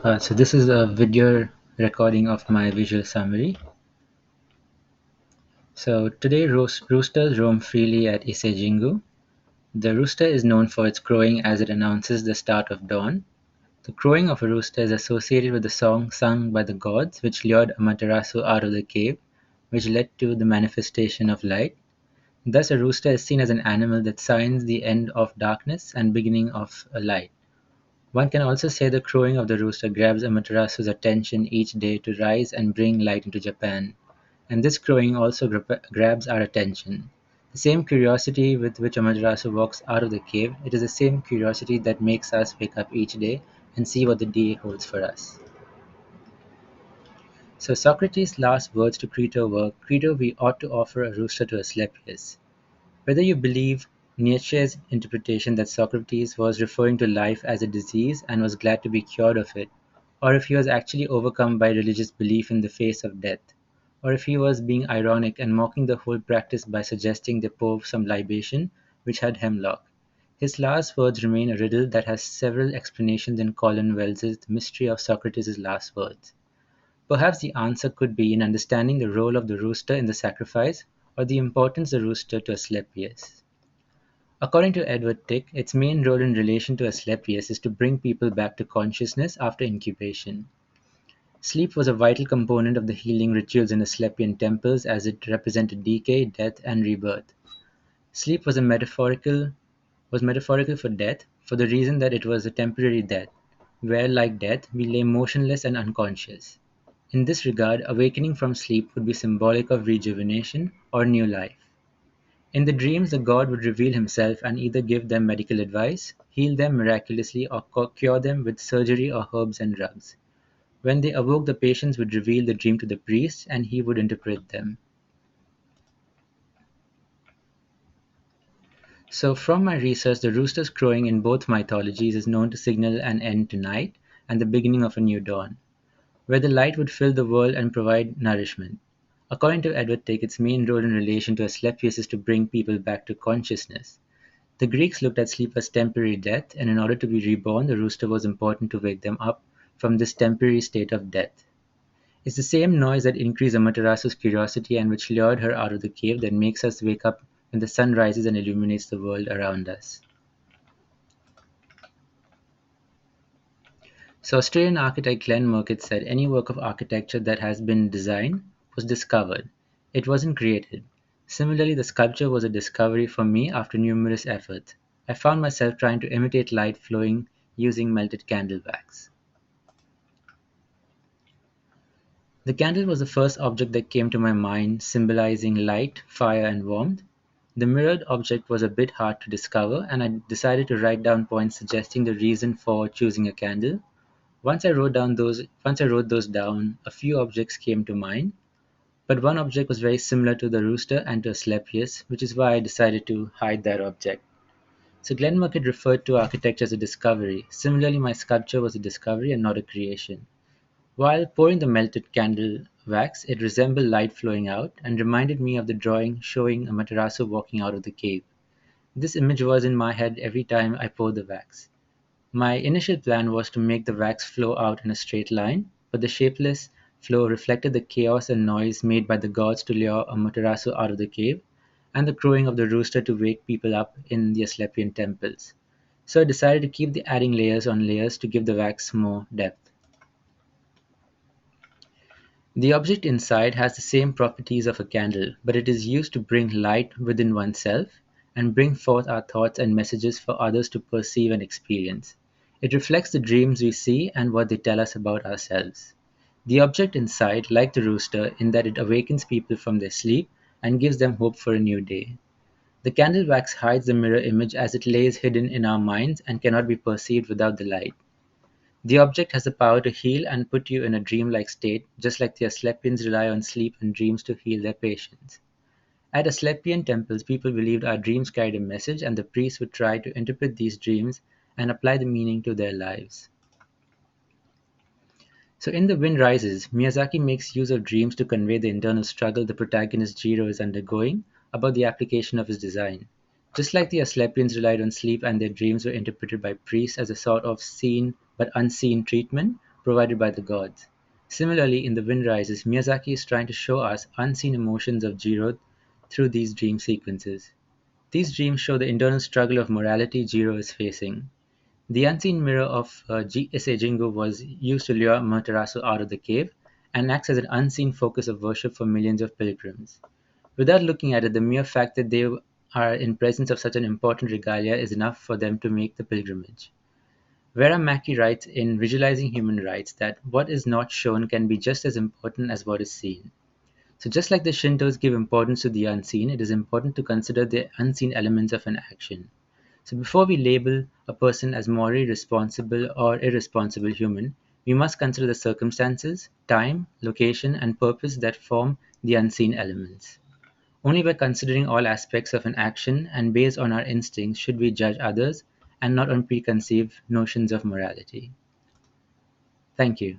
So this is a video recording of my visual summary. So today roosters roam freely at Isejingu. The rooster is known for its crowing as it announces the start of dawn. The crowing of a rooster is associated with the song sung by the gods which lured Amaterasu out of the cave, which led to the manifestation of light. Thus a rooster is seen as an animal that signs the end of darkness and beginning of a light. One can also say the crowing of the rooster grabs Amaterasu's attention each day to rise and bring light into Japan, and this crowing also grabs our attention. The same curiosity with which Amaterasu walks out of the cave, it is the same curiosity that makes us wake up each day and see what the day holds for us. So Socrates' last words to Crito were, Crito, we ought to offer a rooster to Asclepius. Whether you believe Nietzsche's interpretation that Socrates was referring to life as a disease and was glad to be cured of it, or if he was actually overcome by religious belief in the face of death, or if he was being ironic and mocking the whole practice by suggesting they pour some libation which had hemlock, his last words remain a riddle that has several explanations in Colin Wells's The Mystery of Socrates' Last Words. Perhaps the answer could be in understanding the role of the rooster in the sacrifice or the importance of the rooster to Asclepius. According to Edward Tick, its main role in relation to Asclepius is to bring people back to consciousness after incubation. Sleep was a vital component of the healing rituals in Asclepian temples as it represented decay, death, and rebirth. Sleep was metaphorical for death for the reason that it was a temporary death, where, like death, we lay motionless and unconscious. In this regard, awakening from sleep would be symbolic of rejuvenation or new life. In the dreams, the god would reveal himself and either give them medical advice, heal them miraculously, or cure them with surgery or herbs and drugs. When they awoke, the patients would reveal the dream to the priest and he would interpret them. So, from my research, the rooster's crowing in both mythologies is known to signal an end to night and the beginning of a new dawn, where the light would fill the world and provide nourishment. According to Edward Tick, its main role in relation to Asclepius is to bring people back to consciousness. The Greeks looked at sleep as temporary death, and in order to be reborn, the rooster was important to wake them up from this temporary state of death. It's the same noise that increased Amaterasu's curiosity and which lured her out of the cave that makes us wake up when the sun rises and illuminates the world around us. So Australian architect Glenn Murcutt said any work of architecture that has been designed was discovered. It wasn't created. Similarly, the sculpture was a discovery for me after numerous efforts. I found myself trying to imitate light flowing using melted candle wax. The candle was the first object that came to my mind, symbolizing light, fire, and warmth. The mirrored object was a bit hard to discover, and I decided to write down points suggesting the reason for choosing a candle. Once I wrote those down, a few objects came to mind, but one object was very similar to the rooster and to Asclepius, which is why I decided to hide that object. So Glenn Murcutt referred to architecture as a discovery. Similarly, my sculpture was a discovery and not a creation. While pouring the melted candle wax, it resembled light flowing out and reminded me of the drawing showing Amaterasu walking out of the cave. This image was in my head every time I poured the wax. My initial plan was to make the wax flow out in a straight line, but the shapeless flow reflected the chaos and noise made by the gods to lure Amaterasu out of the cave, and the crowing of the rooster to wake people up in the Asclepian temples. So I decided to keep the adding layers on layers to give the wax more depth. The object inside has the same properties of a candle, but it is used to bring light within oneself and bring forth our thoughts and messages for others to perceive and experience. It reflects the dreams we see and what they tell us about ourselves. The object inside, like the rooster, in that it awakens people from their sleep and gives them hope for a new day. The candle wax hides the mirror image as it lays hidden in our minds and cannot be perceived without the light. The object has the power to heal and put you in a dreamlike state, just like the Asclepians rely on sleep and dreams to heal their patients. At Asclepian temples, people believed our dreams carried a message, and the priests would try to interpret these dreams and apply the meaning to their lives. So, in The Wind Rises, Miyazaki makes use of dreams to convey the internal struggle the protagonist Jiro is undergoing about the application of his design. Just like the Asclepians relied on sleep and their dreams were interpreted by priests as a sort of seen but unseen treatment, provided by the gods. Similarly, in The Wind Rises, Miyazaki is trying to show us unseen emotions of Jiro through these dream sequences. These dreams show the internal struggle of morality Jiro is facing. The unseen mirror of Ise Jingo was used to lure Amaterasu out of the cave and acts as an unseen focus of worship for millions of pilgrims. Without looking at it, the mere fact that they are in presence of such an important regalia is enough for them to make the pilgrimage. Vera Mackey writes in Visualizing Human Rights that what is not shown can be just as important as what is seen. So, just like the Shintos give importance to the unseen, it is important to consider the unseen elements of an action. So, before we label a person as morally responsible or irresponsible human, we must consider the circumstances, time, location, and purpose that form the unseen elements. Only by considering all aspects of an action and based on our instincts should we judge others and not on preconceived notions of morality. Thank you.